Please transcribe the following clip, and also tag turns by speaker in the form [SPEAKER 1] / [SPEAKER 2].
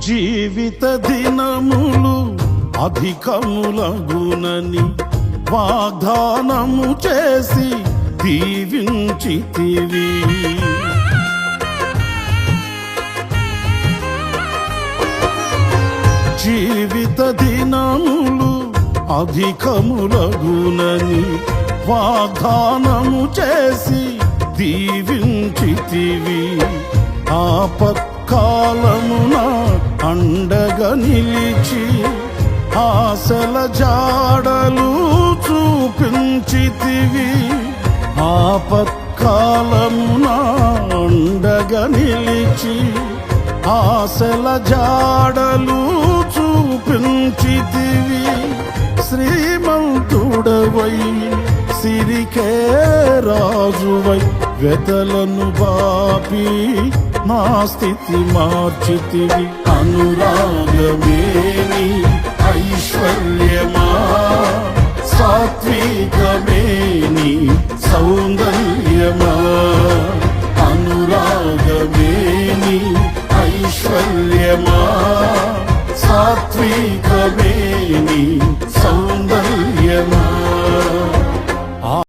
[SPEAKER 1] జీవిత దినములు అధికములగునని వాగ్దానము చేసి దీవించితివి. జీవిత దినములు అధికములగునని వాగ్దానము చేసి దీవించితివి. ఆపత్కాలమున అండగా నిలిచి ఆశల జాడలు చూపించితివి. ఆపత్కాలమున అండగా నిలిచి ఆశల జాడలు చూపించితివి. శ్రీమంతుడవై సిరికే రాజువై వెతలను బాపి నా స్థితి మార్చితివి. అనురాగమేని ఐశ్వర్యమా, సాత్వికమేని సౌందర్యమా, అనురాగమేని ఐశ్వర్యమా, సాత్వికమేని సౌందర్యమా.